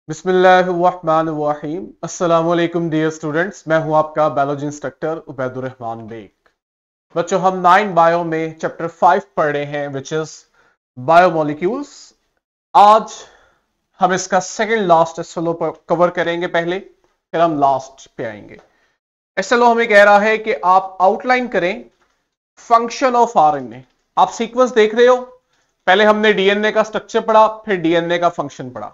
बिस्मिल्लाहिर्रहमानिर्रहीम। अस्सलाम वालेकुम डियर स्टूडेंट्स, मैं हूं आपका बायोलॉजी इंस्ट्रक्टर उबैदुर रहमान बेग। बच्चों, हम 9 बायो में चैप्टर 5 पढ़ रहे हैं विच इज बायोमोलिक्यूल्स। आज हम इसका सेकंड लास्ट एसएलओ कवर करेंगे पहले, फिर हम लास्ट पे आएंगे। एसएलओ हमें कह रहा है कि आप आउटलाइन करें फंक्शन ऑफ आरएनए। आप सीक्वेंस देख रहे हो, पहले हमने डीएनए का स्ट्रक्चर पढ़ा, फिर डीएनए का फंक्शन पढ़ा,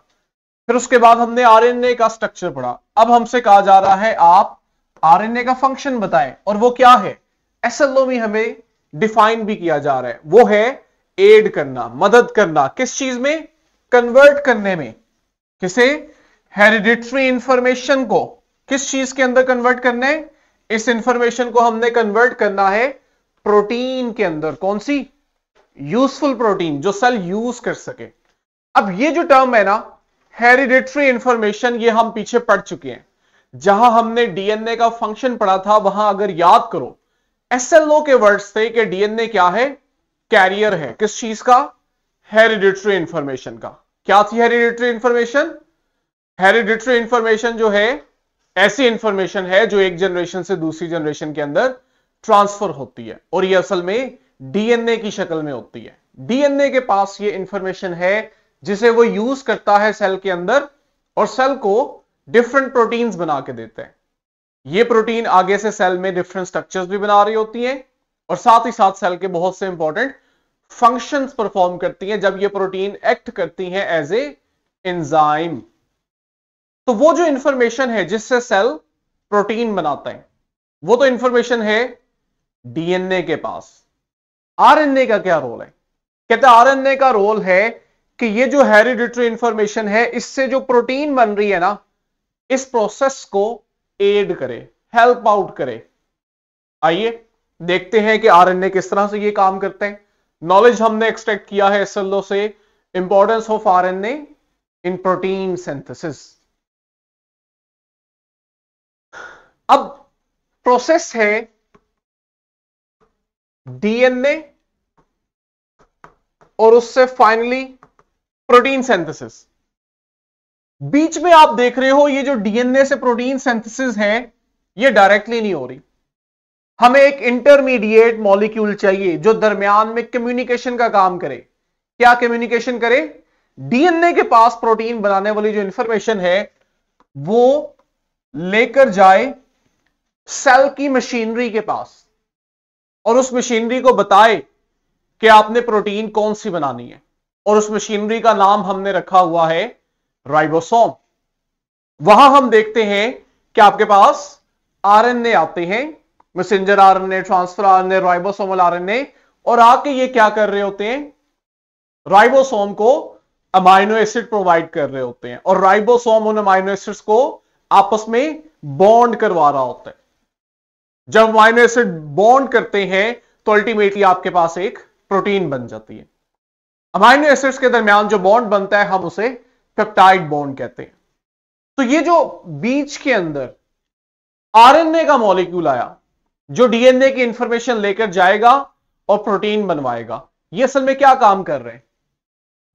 फिर उसके बाद हमने आरएनए का स्ट्रक्चर पढ़ा। अब हमसे कहा जा रहा है आप आरएनए का फंक्शन बताएं, और वो क्या है? एसएलओ में हमें डिफाइन भी किया जा रहा है, वो है एड करना, मदद करना। किस चीज में? कन्वर्ट करने में। किसे? हेरिडिटरी इंफॉर्मेशन को किस चीज के अंदर कन्वर्ट करना है? इस इंफॉर्मेशन को हमने कन्वर्ट करना है प्रोटीन के अंदर। कौन सी? यूजफुल प्रोटीन, जो सेल यूज कर सके। अब ये जो टर्म है ना, हेरिडिटरी इंफॉर्मेशन, ये हम पीछे पढ़ चुके हैं। जहां हमने डीएनए का फंक्शन पढ़ा था, वहां अगर याद करो, एसएलओ के वर्ड्स थे कि डीएनए क्या है? कैरियर है। किस चीज का? हेरिडिटरी इंफॉर्मेशन का। क्या थी हेरिडिटरी इंफॉर्मेशन? हेरिडिटरी इंफॉर्मेशन जो है, ऐसी इंफॉर्मेशन है जो एक जनरेशन से दूसरी जनरेशन के अंदर ट्रांसफर होती है, और ये असल में डीएनए की शक्ल में होती है। डीएनए के पास ये इंफॉर्मेशन है जिसे वो यूज करता है सेल के अंदर, और सेल को डिफरेंट प्रोटीन्स बना के देते हैं। ये प्रोटीन आगे से सेल में डिफरेंट स्ट्रक्चर्स भी बना रही होती हैं, और साथ ही साथ सेल के बहुत से इंपॉर्टेंट फंक्शंस परफॉर्म करती हैं जब ये प्रोटीन एक्ट करती हैं एज ए एंजाइम। तो वो जो इंफॉर्मेशन है जिससे सेल प्रोटीन बनाता है, वो तो इंफॉर्मेशन है डीएनए के पास। आरएनए का क्या रोल है? कहते हैं आरएनए का रोल है कि ये जो हेरिडिटरी इंफॉर्मेशन है, इससे जो प्रोटीन बन रही है ना, इस प्रोसेस को एड करे, हेल्प आउट करे। आइए देखते हैं कि आरएनए किस तरह से ये काम करते हैं। नॉलेज हमने एक्सट्रैक्ट किया है एसएलओ से, importance of RNA in protein synthesis. अब प्रोसेस है डीएनए और उससे फाइनली प्रोटीन सिंथेसिस। बीच में आप देख रहे हो, ये जो डीएनए से प्रोटीन सिंथेसिस है, ये डायरेक्टली नहीं हो रही। हमें एक इंटरमीडिएट मॉलिक्यूल चाहिए जो दरमियान में कम्युनिकेशन का काम करे। क्या कम्युनिकेशन करे? डीएनए के पास प्रोटीन बनाने वाली जो इंफॉर्मेशन है, वो लेकर जाए सेल की मशीनरी के पास, और उस मशीनरी को बताए कि आपने प्रोटीन कौन सी बनानी है। और उस मशीनरी का नाम हमने रखा हुआ है राइबोसोम। वहां हम देखते हैं कि आपके पास आरएनए आते हैं, messenger RNA, transfer RNA, ribosomal RNA, और आके ये क्या कर रहे होते हैं? राइबोसोम को अमाइनो एसिड प्रोवाइड कर रहे होते हैं, और राइबोसोम उन अमाइनो एसिड्स को आपस में बॉन्ड करवा रहा होता है। जब अमाइनो एसिड बॉन्ड करते हैं तो अल्टीमेटली आपके पास एक प्रोटीन बन जाती है। अमाइनो एसिड्स के दरमियान जो बॉन्ड बनता है, हम उसे पेप्टाइड बॉन्ड कहते हैं। तो ये जो बीच के अंदर आरएनए का मॉलिक्यूल आया, जो डीएनए की इंफॉर्मेशन लेकर जाएगा और प्रोटीन बनवाएगा, ये असल में क्या काम कर रहे हैं?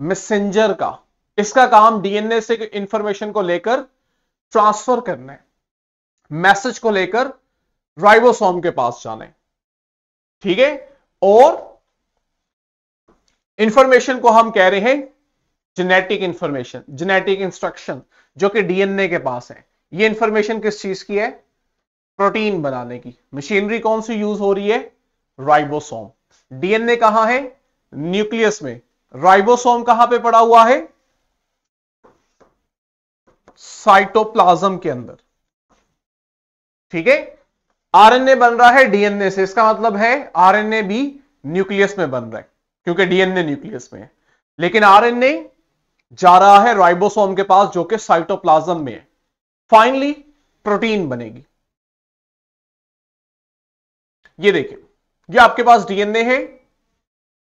मैसेंजर का। इसका काम डीएनए से इंफॉर्मेशन को लेकर ट्रांसफर करना है, मैसेज को लेकर राइबोसोम के पास जाना है। ठीक है? और इंफॉर्मेशन को हम कह रहे हैं जेनेटिक इंफॉर्मेशन, जेनेटिक इंस्ट्रक्शन, जो कि डीएनए के पास है। ये इंफॉर्मेशन किस चीज की है? प्रोटीन बनाने की। मशीनरी कौन सी यूज हो रही है? राइबोसोम। डीएनए कहां है? न्यूक्लियस में। राइबोसोम कहां पे पड़ा हुआ है? साइटोप्लाज्म के अंदर। ठीक है? आरएनए बन रहा है डीएनए से, इसका मतलब है आरएनए भी न्यूक्लियस में बन रहा है, क्योंकि डीएनए न्यूक्लियस में है। लेकिन आरएनए जा रहा है राइबोसोम के पास, जो कि साइटोप्लाज्म में है। फाइनली प्रोटीन बनेगी। ये देखिए, ये आपके पास डीएनए है,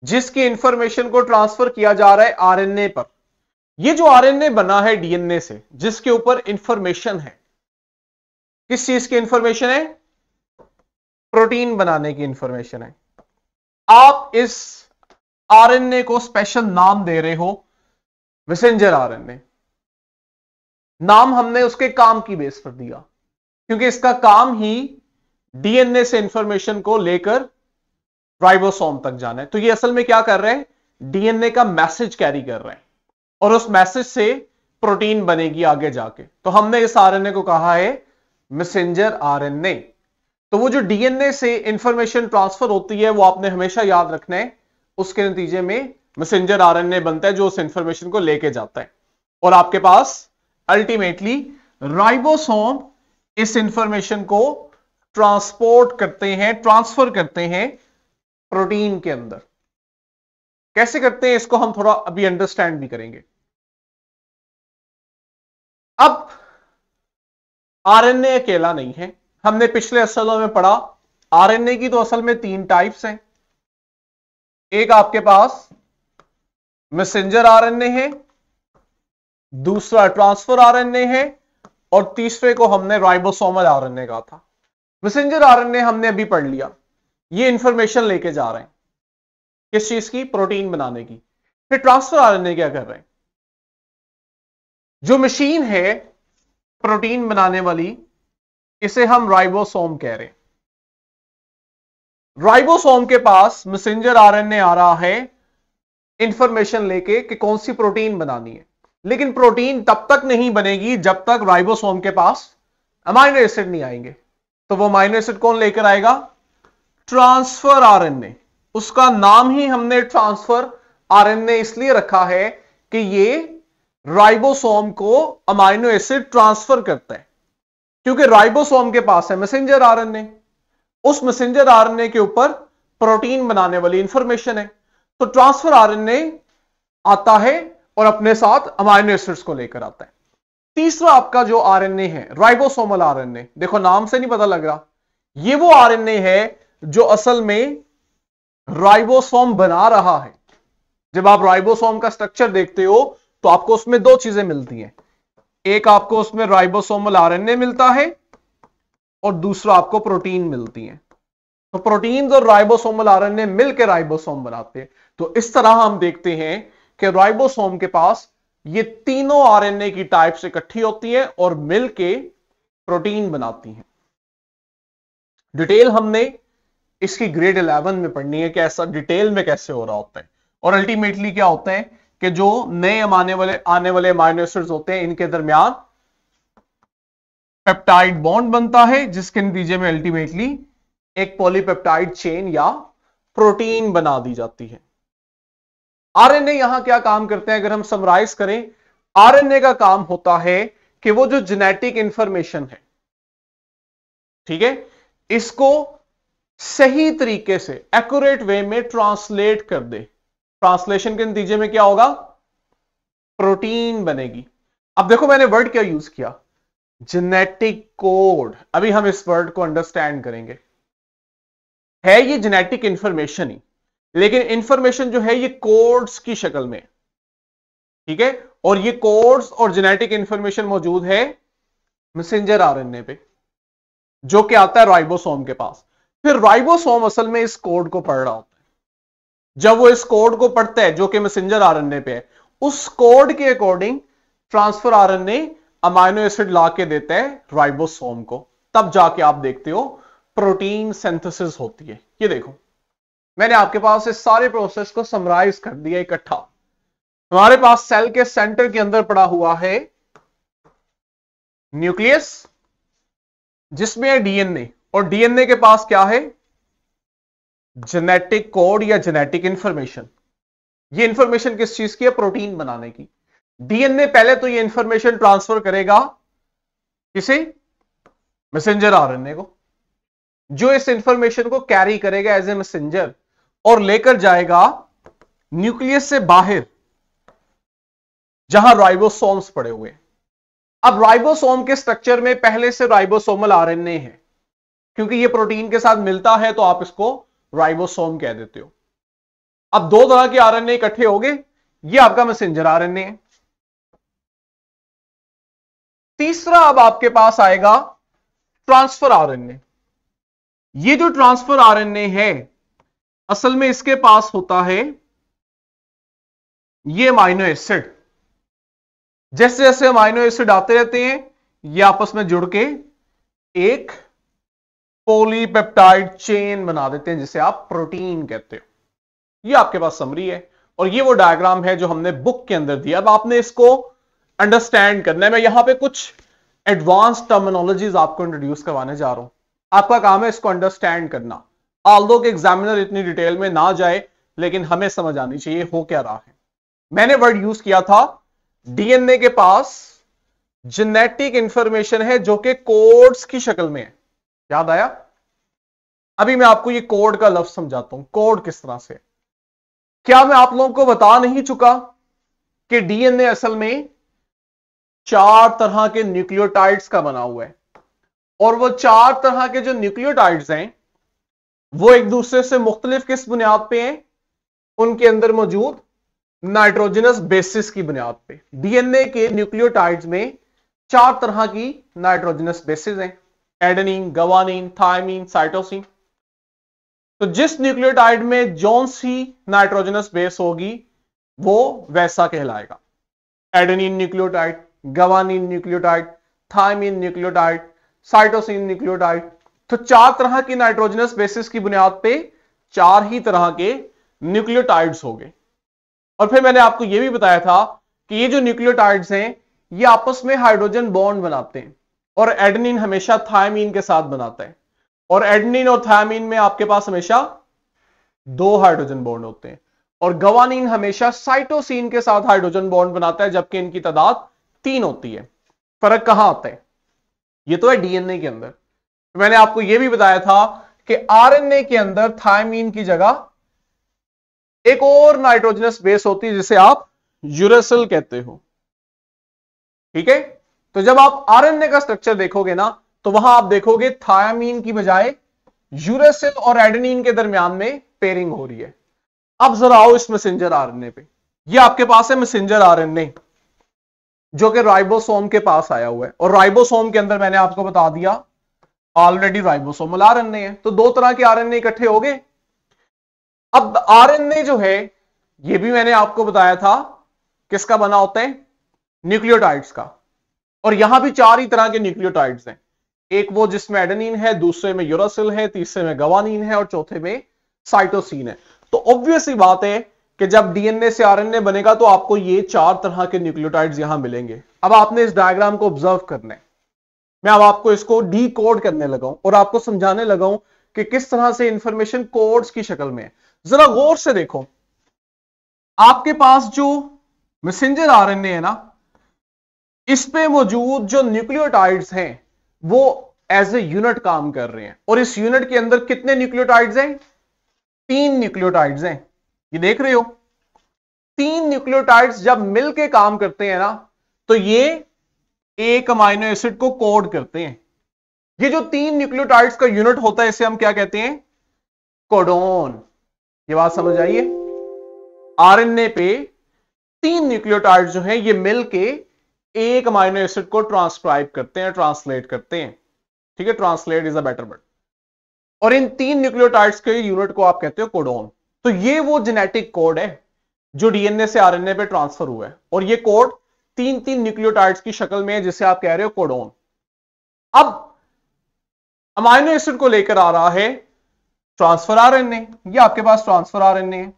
जिसकी इंफॉर्मेशन को ट्रांसफर किया जा रहा है आरएनए पर। ये जो आरएनए बना है डीएनए से, जिसके ऊपर इंफॉर्मेशन है, किस चीज की इंफॉर्मेशन है? प्रोटीन बनाने की इंफॉर्मेशन है। आप इस आरएनए को स्पेशल नाम दे रहे हो मैसेंजर आरएनए। नाम हमने उसके काम की बेस पर दिया, क्योंकि इसका काम ही डीएनए से इंफॉर्मेशन को लेकर राइबोसोम तक जाना है। तो ये असल में क्या कर रहे हैं, डीएनए का मैसेज कैरी कर रहे हैं और उस मैसेज से प्रोटीन बनेगी आगे जाके। तो हमने इस आरएनए को कहा है मैसेंजर आरएनए। तो वो जो डीएनए से इंफॉर्मेशन ट्रांसफर होती है वो आपने हमेशा याद रखना है, उसके नतीजे में मैसेंजर आरएनए बनता है जो उस इंफॉर्मेशन को लेके जाता है और आपके पास अल्टीमेटली राइबोसोम इस इंफॉर्मेशन को ट्रांसपोर्ट करते हैं, ट्रांसफर करते हैं प्रोटीन के अंदर। कैसे करते हैं इसको हम थोड़ा अभी अंडरस्टैंड भी करेंगे। अब आरएनए अकेला नहीं है, हमने पिछले असलों में पढ़ा आरएनए की तो असल में 3 टाइप्स हैं। एक आपके पास मैसेंजर आरएनए है, दूसरा ट्रांसफर आरएनए है और तीसरे को हमने राइबोसोमल आरएनए कहा था। मैसेंजर आरएनए हमने अभी पढ़ लिया, ये इंफॉर्मेशन लेके जा रहे हैं किस चीज की, प्रोटीन बनाने की। फिर ट्रांसफर आरएनए क्या कर रहे हैं, जो मशीन है प्रोटीन बनाने वाली, इसे हम राइबोसोम कह रहे हैं। राइबोसोम के पास मैसेंजर आरएनए आ रहा है इंफॉर्मेशन लेके कि कौन सी प्रोटीन बनानी है, लेकिन प्रोटीन तब तक नहीं बनेगी जब तक राइबोसोम के पास अमाइनो एसिड नहीं आएंगे। तो वो अमाइनो एसिड कौन लेकर आएगा, ट्रांसफर आरएनए। उसका नाम ही हमने ट्रांसफर आरएनए इसलिए रखा है कि ये राइबोसोम को अमाइनो एसिड ट्रांसफर करता है, क्योंकि राइबोसोम के पास है मैसेंजर आरएनए, उस मैसेंजर आरएनए के ऊपर प्रोटीन बनाने वाली इंफॉर्मेशन है। तो ट्रांसफर आरएनए आता है और अपने साथ अमाइनो एसिड्स को लेकर आता है। तीसरा आपका जो आरएनए है राइबोसोमल आरएनए, देखो नाम से नहीं पता लग रहा, ये वो आरएनए है जो असल में राइबोसोम बना रहा है। जब आप राइबोसोम का स्ट्रक्चर देखते हो तो आपको उसमें 2 चीजें मिलती हैं, एक आपको उसमें राइबोसोमल आरएनए मिलता है और दूसरा आपको प्रोटीन मिलती है। तो प्रोटीन और राइबोसोमल आरएनए मिलकर राइबोसोम बनाते हैं। तो इस तरह हम देखते हैं कि राइबोसोम के पास ये तीनों आरएनए की टाइप्स इकट्ठी होती है और मिलके प्रोटीन बनाती हैं। डिटेल हमने इसकी ग्रेड 11 में पढ़नी है कि ऐसा डिटेल में कैसे हो रहा होता है। और अल्टीमेटली क्या होता है कि जो नए आने वाले अमाइनो एसिड्स होते हैं इनके दरमियान पेप्टाइड बॉन्ड बनता है, जिसके नतीजे में अल्टीमेटली एक पॉलीपेप्टाइड चेन या प्रोटीन बना दी जाती है। आरएनए यहां क्या काम करते हैं, अगर हम समराइज करें, आरएनए का काम होता है कि वो जो जेनेटिक इंफॉर्मेशन है, ठीक है, इसको सही तरीके से एक्यूरेट वे में ट्रांसलेट कर दे। ट्रांसलेशन के नतीजे में क्या होगा, प्रोटीन बनेगी। अब देखो मैंने वर्ड क्या यूज किया, जेनेटिक कोड। अभी हम इस वर्ड को अंडरस्टैंड करेंगे। है ये जेनेटिक इंफॉर्मेशन ही, लेकिन इंफॉर्मेशन जो है ये कोड्स की शक्ल में, ठीक है, और ये कोड्स और जेनेटिक इंफॉर्मेशन मौजूद है मैसेंजर आरएनए पे, जो कि आता है राइबोसोम के पास। फिर राइबोसोम असल में इस कोड को पढ़ रहा होता है। जब वो इस कोड को पढ़ता है जो कि मैसेंजर आरएनए पे है, उस कोड के according transfer RNA amino acid ला के देता है राइबोसोम को, तब जाके आप देखते हो प्रोटीन सिंथेसिस होती है। ये देखो मैंने आपके पास इस सारे प्रोसेस को समराइज कर दिया इकट्ठा। हमारे पास सेल के सेंटर के अंदर पड़ा हुआ है न्यूक्लियस, जिसमें है डीएनए, और डीएनए के पास क्या है, जेनेटिक कोड या जेनेटिक इंफॉर्मेशन। ये इंफॉर्मेशन किस चीज की है, प्रोटीन बनाने की। डीएनए पहले तो ये इंफॉर्मेशन ट्रांसफर करेगा किसे, मैसेंजर आरएनए को, जो इस इंफॉर्मेशन को कैरी करेगा एज ए मैसेंजर और लेकर जाएगा न्यूक्लियस से बाहर जहां राइबोसोम्स पड़े हुए हैं। अब राइबोसोम के स्ट्रक्चर में पहले से राइबोसोमल आरएनए है, क्योंकि ये प्रोटीन के साथ मिलता है तो आप इसको राइबोसोम कह देते हो। अब 2 तरह के आरएनए इकट्ठे हो गए, ये आपका मैसेंजर आरएनए है। तीसरा अब आपके पास आएगा ट्रांसफर आरएनए। ये जो ट्रांसफर आरएनए है असल में इसके पास होता है ये अमाइनो एसिड, जैसे जैसे अमाइनो एसिड आते रहते हैं ये आपस में जुड़ के एक पॉलीपेप्टाइड चेन बना देते हैं जिसे आप प्रोटीन कहते हो। ये आपके पास समरी है और ये वो डायग्राम है जो हमने बुक के अंदर दिया। अब आपने इसको अंडरस्टैंड करना है। मैं यहां पे कुछ एडवांस टर्मिनोलॉजीज आपको इंट्रोड्यूस करवाने जा रहा हूं। आपका काम है इसको अंडरस्टैंड करना। ऑल्दो के एग्जामिनर इतनी डिटेल में ना जाए लेकिन हमें समझ आनी चाहिए हो क्या रहा है। मैंने वर्ड यूज किया था डीएनए के पास जेनेटिक इंफॉर्मेशन है जो कि कोड्स की शक्ल में है। याद आया? अभी मैं आपको ये कोड का लफ्ज समझाता हूं। कोड किस तरह से, क्या मैं आप लोगों को बता नहीं चुका कि डीएनए असल में 4 तरह के न्यूक्लियोटाइड्स का बना हुआ है और वो 4 तरह के जो न्यूक्लियोटाइड्स हैं वो एक दूसरे से मुख्तलिफ किस बुनियाद पे हैं? उनके अंदर मौजूद नाइट्रोजनस बेसिस की बुनियाद पे। डीएनए के न्यूक्लियोटाइड्स में 4 तरह की नाइट्रोजनस बेसिस हैं, एडेनिन, गवानीन, थायमीन, साइटोसिन। तो जिस न्यूक्लियोटाइड में जौन सी नाइट्रोजनस बेस होगी वो वैसा कहलाएगा। Adenine nucleotide, guanine nucleotide, thymine nucleotide, cytosine nucleotide. तो 4 तरह की नाइट्रोजनस बेसिस की बुनियाद पे 4 ही तरह के न्यूक्लियोटाइड्स हो गए। और फिर मैंने आपको यह भी बताया था कि ये जो न्यूक्लियोटाइड्स हैं ये आपस में हाइड्रोजन बॉन्ड बनाते हैं और एडेनिन हमेशा थायमीन के साथ बनाता है और एडेनिन और थायमीन में आपके पास हमेशा 2 हाइड्रोजन बॉन्ड होते हैं और गवानीन हमेशा साइटोसिन के साथ हाइड्रोजन बॉन्ड बनाता है जबकि इनकी तादाद 3 होती है। फर्क कहां आता है? ये तो है डीएनए के अंदर। मैंने आपको यह भी बताया था कि आरएनए के अंदर थायमीन की जगह एक और नाइट्रोजनस बेस होती है जिसे आप यूरेसिल कहते हो। ठीक है? तो जब आप आरएनए का स्ट्रक्चर देखोगे ना तो वहां आप देखोगे थायमीन की बजाय यूरेसिल और एडेनिन के दरमियान में पेयरिंग हो रही है। अब जरा आओ इस मैसेंजर आरएनए पे। ये आपके पास है मैसेंजर आरएनए जो कि राइबोसोम के पास आया हुआ है और राइबोसोम के अंदर मैंने आपको बता दिया ऑलरेडी राइबोसोमल आरएनए है। तो 2 तरह के आरएनए इकट्ठे हो गए। अब आरएनए जो है ये भी मैंने आपको बताया था किसका बना होता है? न्यूक्लियोटाइड्स का। और यहां भी 4 ही तरह के न्यूक्लियोटाइड्स हैं। एक वो जिसमें एडेनिन है, दूसरे में यूरासिल है, तीसरे में गवानीन है और चौथे में साइटोसिन है। तो ऑब्वियस ही बात है कि जब डीएनए से आरएनए बनेगा तो आपको ये 4 तरह के न्यूक्लियोटाइड्स यहां मिलेंगे। अब आपने इस डायग्राम को ऑब्जर्व करना है। मैं अब आपको इसको डी कोड करने लगा हूं और आपको समझाने लगा हूं कि किस तरह से इंफॉर्मेशन कोड्स की शक्ल में है। जरा गौर से देखो, आपके पास जो मैसेंजर आरएनए है ना इस पे मौजूद जो न्यूक्लियोटाइड्स हैं वो एज ए यूनिट काम कर रहे हैं और इस यूनिट के अंदर कितने न्यूक्लियोटाइड्स हैं? 3 न्यूक्लियोटाइड्स हैं। ये देख रहे हो? 3 न्यूक्लियोटाइड्स जब मिलके काम करते हैं ना तो ये एक अमाइनो एसिड को कोड करते हैं। ये जो 3 न्यूक्लियोटाइड्स का यूनिट होता है इसे हम क्या कहते हैं? कोडोन। ये बात समझ आइए? आरएनए पे 3 न्यूक्लियोटाइड्स जो हैं ये मिलके एक अमाइनो एसिड को ट्रांसक्राइब करते हैं, ट्रांसलेट करते हैं। ठीक है? Translate is a better word. और इन 3 न्यूक्लियोटाइड्स के यूनिट को आप कहते हो कोडोन। तो ये वो जेनेटिक कोड है जो डीएनए से आरएनए पे ट्रांसफर हुआ है और ये कोड 3 न्यूक्लियोटाइड्स की शक्ल में है जिसे आप कह रहे हो कोडोन। अब अमाइनो एसिड को लेकर आ रहा है ट्रांसफर आरएनए। ये आपके पास ट्रांसफर आरएनए है,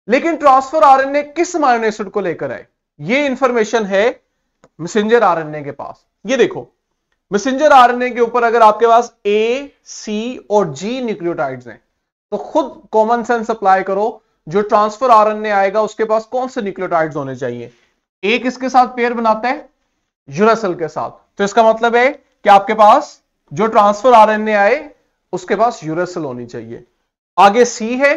लेकिन ट्रांसफर आरएनए किस अमाइनो एसिड को लेकर आए ये इंफॉर्मेशन है मैसेंजर आरएनए के पास। ये देखो, मैसेंजर आरएनए के ऊपर अगर आपके पास ए, सी और जी न्यूक्लियोटाइड्स हैं तो खुद कॉमन सेंस अप्लाई करो। जो ट्रांसफर आरएनए आएगा उसके पास कौन से न्यूक्लियोटाइड्स होने चाहिए? ए किसके साथ पेयर बनाता है? यूरासिल के साथ। तो इसका मतलब है कि आपके पास जो ट्रांसफर आरएनए आए उसके पास यूरासिल होनी चाहिए। आगे सी है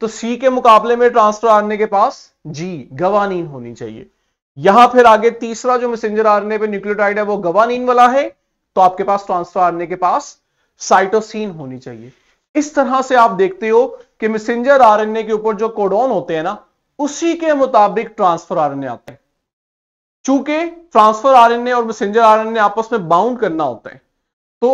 तो सी के मुकाबले में ट्रांसफर आरएनए के पास जी, गवानीन होनी चाहिए। यहां फिर आगे तीसरा जो मैसेंजर आरएनए पे न्यूक्लियोटाइड है वो गवानीन वाला है तो आपके पास ट्रांसफर आरएनए के पास साइटोसिन होनी चाहिए। इस तरह से आप देखते हो कि मैसेंजर आरएनए के ऊपर जो कोडोन होते हैं ना उसी के मुताबिक ट्रांसफर आरएनए आते हैं। चूंकि ट्रांसफर आरएनए और मैसेंजर आरएनए आपस में बाउंड करना होता है तो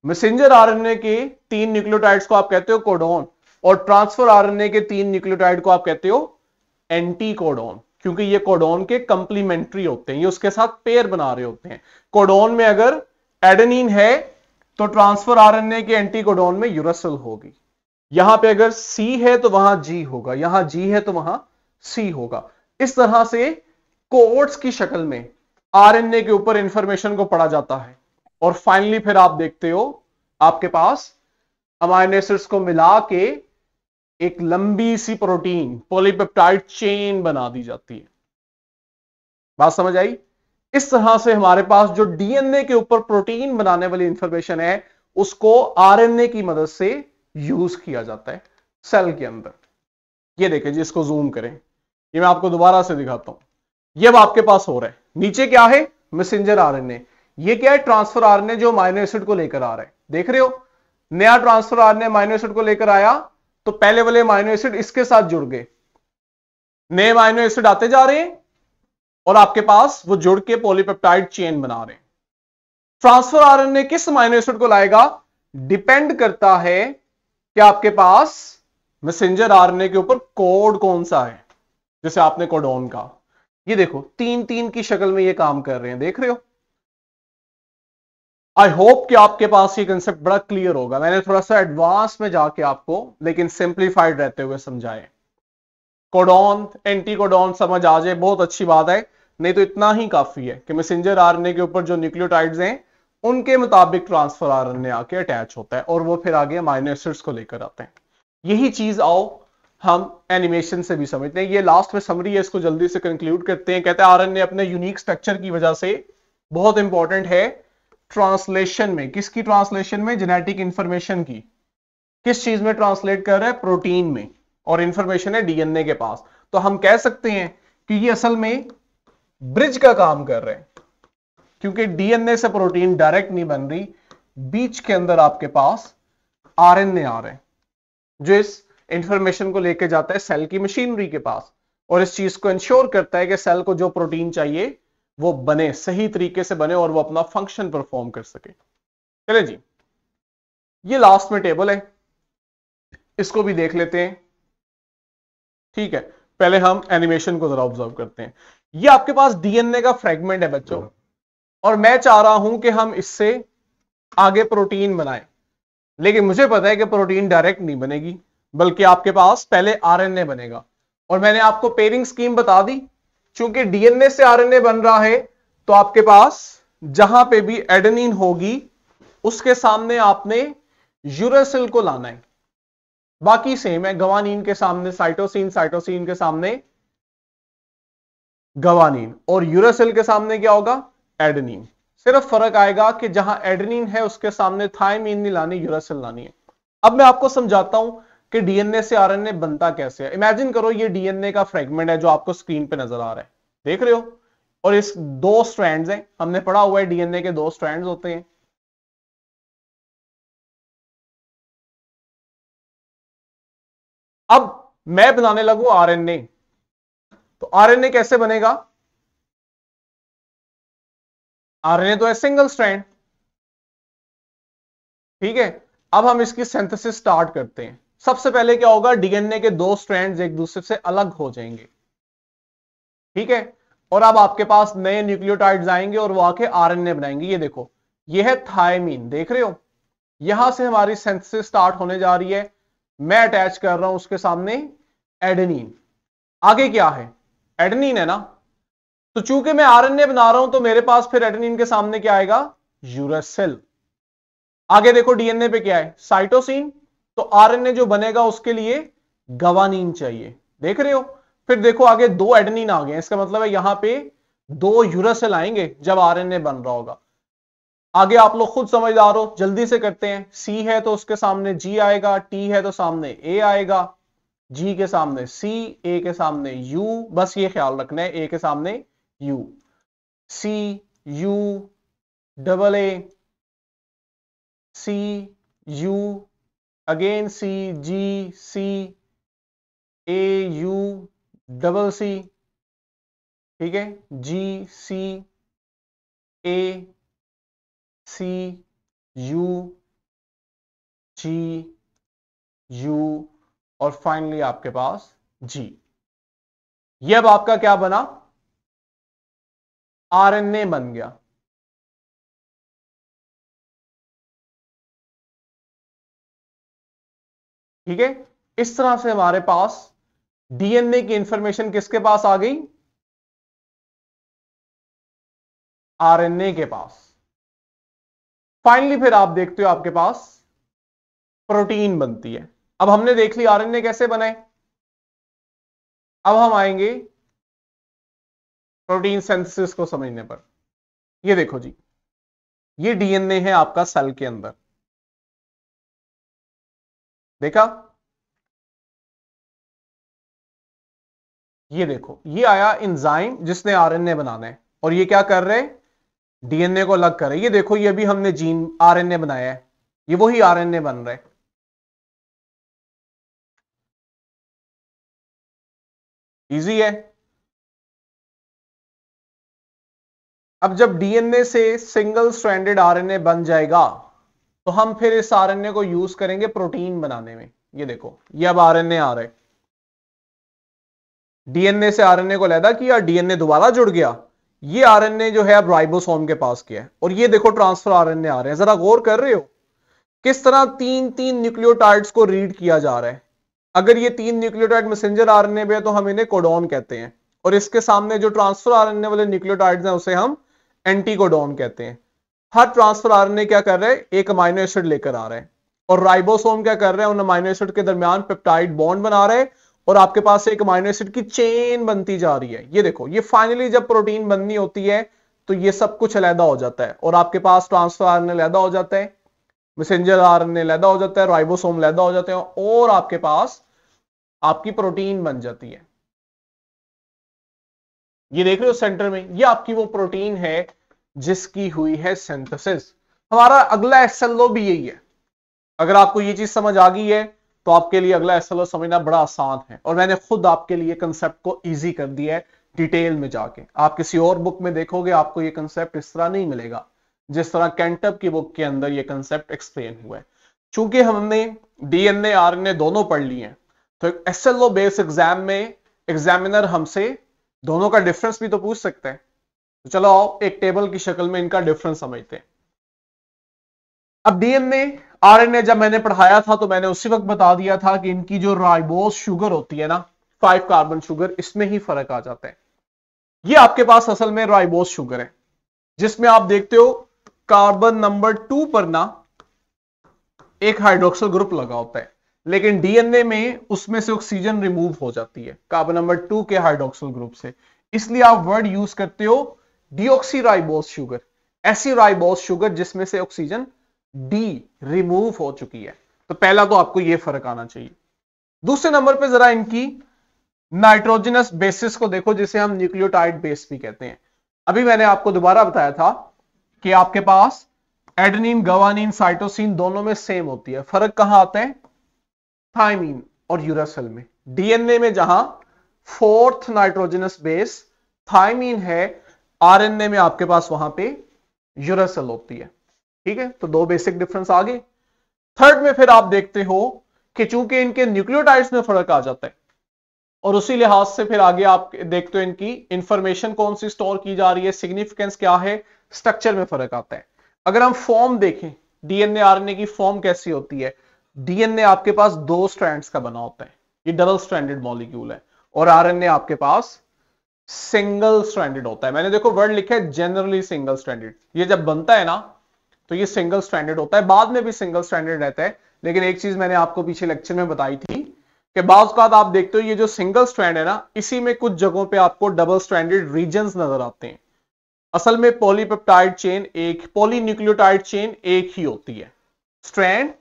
मैसेंजर आरएनए के 3 न्यूक्लियोटाइड्स को आप कहते हो कोडोन और ट्रांसफर आरएनए के 3 न्यूक्लियोटाइड को आप कहते हो एंटी कोडोन। क्योंकि ये कोडोन के कंप्लीमेंट्री होते हैं, ये उसके साथ पेयर बना रहे होते हैं। कोडोन में अगर एडेनिन है तो ट्रांसफर आरएनए के एंटी कोडोन में यूरासिल होगी। यहां पे अगर सी है तो वहां जी होगा, यहां जी है तो वहां सी होगा। इस तरह से कोड्स की शक्ल में आरएनए के ऊपर इंफॉर्मेशन को पढ़ा जाता है और फाइनली फिर आप देखते हो आपके पास अमाइनो एसिड्स को मिला के एक लंबी सी प्रोटीन पॉलीपेप्टाइड चेन बना दी जाती है। बात समझ आई? इस तरह से हमारे पास जो डीएनए के ऊपर प्रोटीन बनाने वाली इंफॉर्मेशन है उसको आरएनए की मदद से यूज किया जाता है सेल के अंदर। ये देखें जी, इसको जूम करें, ये मैं आपको दोबारा से दिखाता हूं। ये अब आपके पास हो रहा है, नीचे क्या है? Messenger RNA. ये क्या है? ट्रांसफर आरएनए जो अमाइनो एसिड को लेकर आ रहा है। देख रहे हो, नया ट्रांसफर आरएनए अमाइनो एसिड को लेकर आया तो पहले वाले अमाइनो एसिड इसके साथ जुड़ गए, नए अमाइनो एसिड आते जा रहे हैं और आपके पास वो जुड़ के पॉलीपेप्टाइड चेन बना रहे हैं। ट्रांसफर आरएनए किस अमाइनो एसिड को लाएगा डिपेंड करता है कि आपके पास मैसेंजर आरएनए के ऊपर कोड कौन सा है। जैसे आपने कोडोन का, ये देखो 3-3 की शक्ल में ये काम कर रहे हैं, देख रहे हो। आई होप कि आपके पास ये कंसेप्ट बड़ा क्लियर होगा। मैंने थोड़ा सा एडवांस में जाके आपको लेकिन सिंप्लीफाइड रहते हुए समझाए। कोडोन एंटी कोडोन समझ आ जाए बहुत अच्छी बात है, नहीं तो इतना ही काफी है कि मैसेंजर आरएनए के ऊपर जो न्यूक्लियोटाइड्स हैं उनके मुताबिक ट्रांसफर आरएनए आके अटैच होता है और वो फिर आगे अमाइनो एसिड्स को लेकर आते हैं। यही चीज आओ हम एनिमेशन से भी समझते हैं। ये लास्ट में समरी है, इसको जल्दी से कंक्लूड करते हैं। कहते हैं आरएनए अपने यूनिक स्ट्रक्चर की वजह से बहुत इंपॉर्टेंट है ट्रांसलेशन में। किसकी ट्रांसलेशन में? जेनेटिक इंफॉर्मेशन की। किस चीज में ट्रांसलेट कर रहा है? प्रोटीन में, और इंफॉर्मेशन है डीएनए के पास। तो हम कह सकते हैं कि ये असल में ब्रिज का काम कर रहे हैं, क्योंकि डीएनए से प्रोटीन डायरेक्ट नहीं बन रही, बीच के अंदर आपके पास आरएनए आ रहे हैं जो इस इंफॉर्मेशन को लेके जाता है सेल की मशीनरी के पास और इस चीज को इंश्योर करता है कि सेल को जो प्रोटीन चाहिए वो बने, सही तरीके से बने और वो अपना फंक्शन परफॉर्म कर सके। चले जी, ये लास्ट में टेबल है, इसको भी देख लेते हैं। ठीक है, पहले हम एनिमेशन को जरा ऑब्जर्व करते हैं। ये आपके पास डीएनए का फ्रेगमेंट है बच्चों, और मैं चाह रहा हूं कि हम इससे आगे प्रोटीन बनाएं, लेकिन मुझे पता है कि प्रोटीन डायरेक्ट नहीं बनेगी, बल्कि आपके पास पहले आरएनए बनेगा। और मैंने आपको पेयरिंग स्कीम बता दी, चूंकि डीएनए से आरएनए बन रहा है तो आपके पास जहां पे भी एडेनिन होगी उसके सामने आपने यूरासिल को लाना है। बाकी सेम है, गवानीन के सामने साइटोसिन, साइटोसिन के सामने गवानीन, और यूरासिल के सामने क्या होगा? एडेनिन। सिर्फ फर्क आएगा कि जहां एडेनिन है उसके सामने थायमीन नहीं लानी, यूरासिल लानी है। अब मैं आपको समझाता हूं कि डीएनए से आरएनए बनता कैसे है। इमेजिन करो ये डीएनए का फ्रेगमेंट है जो आपको स्क्रीन पे नजर आ रहा है, देख रहे हो, और इस दो स्ट्रैंड्स हैं, हमने पढ़ा हुआ है डीएनए के दो स्ट्रैंड्स होते हैं। अब मैं बनाने लगू आरएनए, तो आरएनए कैसे बनेगा? आरएनए तो है सिंगल स्ट्रैंड, ठीक है। अब हम इसकी सिंथेसिस स्टार्ट करते हैं। सबसे पहले क्या होगा? डीएनए के दो स्ट्रैंड्स एक दूसरे से अलग हो जाएंगे, ठीक है, और अब आपके पास नए न्यूक्लियोटाइड्स आएंगे और वो आके आरएनए बनाएंगे। ये देखो, ये है थायमीन, देख रहे हो, यहां से हमारी सिंथेसिस स्टार्ट होने जा रही है। मैं अटैच कर रहा हूं उसके सामने एडेनिन। आगे क्या है? एडेनिन है ना, तो चूंकि मैं आरएनए बना रहा हूं तो मेरे पास फिर एडेनिन के सामने क्या आएगा? यूरासिल। आगे देखो डीएनए पे क्या है? साइटोसिन। तो आरएनए जो बनेगा उसके लिए गवानीन चाहिए, देख रहे हो। फिर देखो आगे दो एडेनिन आ गए, इसका मतलब है यहां पे दो यूरासिल आएंगे जब आरएनए बन रहा होगा। आगे आप लोग खुद समझदार हो, जल्दी से करते हैं। सी है तो उसके सामने जी आएगा, टी है तो सामने ए आएगा, जी के सामने सी, ए के सामने यू, बस ये ख्याल रखना है, ए के सामने U, C U double A, C U again C, G C, A U double C, ठीक है, G C A C U G U, और फाइनली आपके पास जी। ये अब आपका क्या बना, आरएनए बन गया। ठीक है, इस तरह से हमारे पास डीएनए की इंफॉर्मेशन किसके पास आ गई, आरएनए के पास। फाइनली फिर आप देखते हो आपके पास प्रोटीन बनती है। अब हमने देख लिया आरएनए कैसे बनाए, अब हम आएंगे प्रोटीन सिंथेसिस को समझने पर। ये देखो जी, ये डीएनए है आपका सेल के अंदर, देखा, ये देखो ये आया एंजाइम जिसने आरएनए बनाना है, और ये क्या कर रहे हैं, डीएनए को अलग कर रहे हैं। ये देखो ये भी हमने जीन आरएनए बनाया है, ये वही आरएनए बन रहा है। इजी है। अब जब डीएनए से सिंगल स्ट्रैंडेड आरएनए बन जाएगा तो हम फिर इस आरएनए को यूज करेंगे प्रोटीन बनाने में। ये देखो ये अब आरएनए आ रहा है, डीएनए से आरएनए को अलग किया, डीएनए दोबारा जुड़ गया, ये आरएनए जो है अब राइबोसोम के पास किया है, और ये देखो ट्रांसफर आरएनए आ रहे हैं। जरा गौर कर रहे हो किस तरह तीन तीन न्यूक्लियोटाइड्स को रीड किया जा रहा है। अगर ये तीन न्यूक्लियोटाइड मैसेंजर आरएनए पे है तो हम इन्हें कोडॉन कहते हैं, और इसके सामने जो ट्रांसफर आरएनए वाले न्यूक्लियोटाइड्स हैं उसे हम एंटी कोडॉन कहते हैं। हर ट्रांसफर आरएनए क्या कर रहे हैं, एक अमाइनो एसिड लेकर आ रहे हैं, और राइबोसोम क्या कर रहे हैं, उन अमाइनो एसिड के दरमियान पेप्टाइड बॉन्ड बना रहे हैं, और आपके पास एक अमाइनो एसिड की चेन बनती जा रही है। ये देखो ये फाइनली जब प्रोटीन बननी होती है तो ये सब कुछ अलहदा हो जाता है, और आपके पास ट्रांसफर आरएनए अलहदा हो जाता है, मैसेंजर आरएनए अलहदा हो जाता है, राइबोसोम अलहदा हो जाते हैं, और आपके पास आपकी प्रोटीन बन जाती है। ये देख रहे हो सेंटर में, ये आपकी वो प्रोटीन है जिसकी हुई है सिंथेसिस। हमारा अगला एसएलओ भी यही है। अगर आपको ये चीज समझ आ गई है तो आपके लिए अगला एसएलओ समझना बड़ा आसान है, और मैंने खुद आपके लिए कंसेप्ट को इजी कर दिया है डिटेल में जाके। आप किसी और बुक में देखोगे आपको ये कंसेप्ट इस तरह नहीं मिलेगा जिस तरह कैंटब की बुक के अंदर ये कंसेप्ट एक्सप्लेन हुआ है। चूंकि हमने डीएनए आरएनए दोनों पढ़ लिए हैं तो एसएलओ बेस्ड एग्जाम में एग्जामिनर हमसे दोनों का डिफरेंस भी तो पूछ सकते हैं। तो चलो आओ एक टेबल की शक्ल में इनका डिफरेंस समझते हैं। अब डीएनए आरएनए जब मैंने पढ़ाया था तो मैंने उसी वक्त बता दिया था कि इनकी जो राइबोस शुगर होती है ना, 5 कार्बन शुगर, इसमें ही फर्क आ जाता है। ये आपके पास असल में राइबोस शुगर है जिसमें आप देखते हो कार्बन नंबर 2 पर ना एक हाइड्रोक्सिल ग्रुप लगा होता है, लेकिन डीएनए में उसमें से ऑक्सीजन रिमूव हो जाती है कार्बन नंबर 2 के हाइड्रोक्सिल ग्रुप से। इसलिए आप वर्ड यूज करते हो डीऑक्सीराइबोस शुगर, ऐसी राइबोस शुगर जिसमें से ऑक्सीजन डी रिमूव हो चुकी है। तो पहला तो आपको यह फर्क आना चाहिए। दूसरे नंबर पे जरा इनकी नाइट्रोजनस बेसिस को देखो जिसे हम न्यूक्लियोटाइड बेस भी कहते हैं। अभी मैंने आपको दोबारा बताया था कि आपके पास एडेनिन, गवानीन, साइटोसिन दोनों में सेम होती है। फर्क कहां आता है, थायमीन और यूरासिल में। डीएनए में जहां 4th नाइट्रोजनस बेस थायमीन है, आरएनए में आपके पास वहां पे यूरासिल होती है। ठीक है, तो दो बेसिक डिफरेंस आ गए। थर्ड में फिर आप देखते हो कि चूंकि इनके न्यूक्लियोटाइड्स में फर्क आ जाता है, और उसी लिहाज से फिर आगे आप देखते हो इनकी इंफॉर्मेशन कौन सी स्टोर की जा रही है, सिग्निफिकेंस क्या है, स्ट्रक्चर में फर्क आता है। अगर हम फॉर्म देखें, डीएनए आरएनए की फॉर्म कैसी होती है, डीएनए आपके पास 2 स्ट्रैंड्स का बना होता है, ये डबल स्ट्रैंडेड मॉलिक्यूल है, और आरएनए आपके पास सिंगल स्ट्रैंडेड होता है। मैंने देखो वर्ड लिखा है जनरली सिंगल स्ट्रैंडेड, ये जब बनता है ना तो ये सिंगल स्ट्रैंडेड होता है, बाद में भी सिंगल स्ट्रैंडेड रहता है। लेकिन एक चीज मैंने आपको पीछे लेक्चर में बताई थी कि बाज़ औक़ात आप देखते हो ये जो सिंगल स्ट्रैंड है ना, इसी में कुछ जगहों पे आपको डबल स्ट्रैंडेड रीजन्स नजर आते हैं। असल में पॉलीपेप्टाइड चेन एक, पॉलीन्यूक्लियोटाइड चेन एक ही होती है, स्ट्रैंड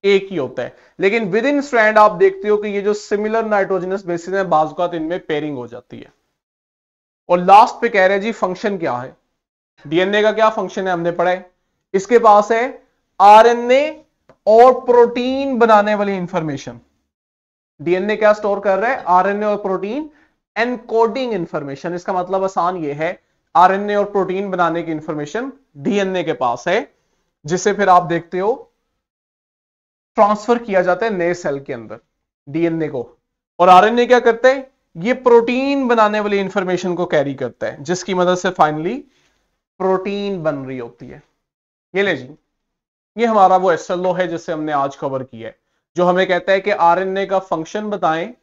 एक ही होता है, लेकिन विद इन स्ट्रैंड आप देखते हो कि ये जो सिमिलर नाइट्रोजनस बेसिस है बाज़ औक़ात इनमें पेयरिंग हो जाती है। और लास्ट पे कह रहे हैं जी फंक्शन क्या है, डीएनए का क्या फंक्शन है हमने पढ़ा है, इसके पास है आरएनए और प्रोटीन बनाने वाली इंफॉर्मेशन। डीएनए क्या स्टोर कर रहा है, आरएनए और प्रोटीन एनकोडिंग इंफॉर्मेशन। इसका मतलब आसान ये है, आरएनए और प्रोटीन बनाने की इंफॉर्मेशन डीएनए के पास है, जिसे फिर आप देखते हो ट्रांसफर किया जाता है नए सेल के अंदर डीएनए को, और आरएनए क्या करते हैं, ये प्रोटीन बनाने वाली इंफॉर्मेशन को कैरी करता है, जिसकी मदद से फाइनली प्रोटीन बन रही होती है। ये ले जी, ये हमारा वो एसएलओ है जिसे हमने आज कवर किया है, जो हमें कहता है कि आरएनए का फंक्शन बताएं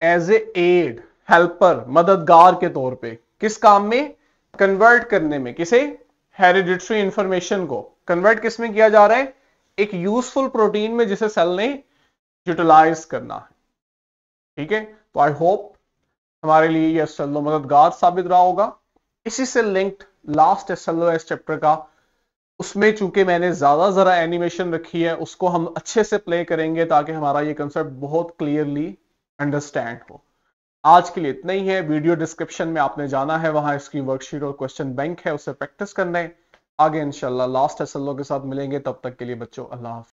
एज ए एड, हेल्पर, मददगार के तौर पे। किस काम में? कन्वर्ट करने में। किसे? हेरिडिटरी इंफॉर्मेशन को कन्वर्ट किस में किया जा रहा है? एक यूजफुल प्रोटीन में, जिसे सेल ने यूटिलाइज करना है। ठीक है, तो आई होप हमारे लिए ये एसएलओ मददगार साबित रहा होगा। इसी से लिंक्ड लास्ट एसएलओ इस चैप्टर का, उसमें चूंकि मैंने जरा एनिमेशन रखी है, उसको हम अच्छे से प्ले करेंगे ताकि हमारा ये कंसेप्ट बहुत क्लियरली अंडरस्टैंड हो। आज के लिए इतना ही है। वीडियो डिस्क्रिप्शन में आपने जाना है, वहां इसकी वर्कशीट और क्वेश्चन बैंक है, उससे प्रैक्टिस करना है। आगे इंशाल्लाह लास्ट एसएलओ के साथ मिलेंगे, तब तक के लिए बच्चों अल्लाह हाफ़िज़।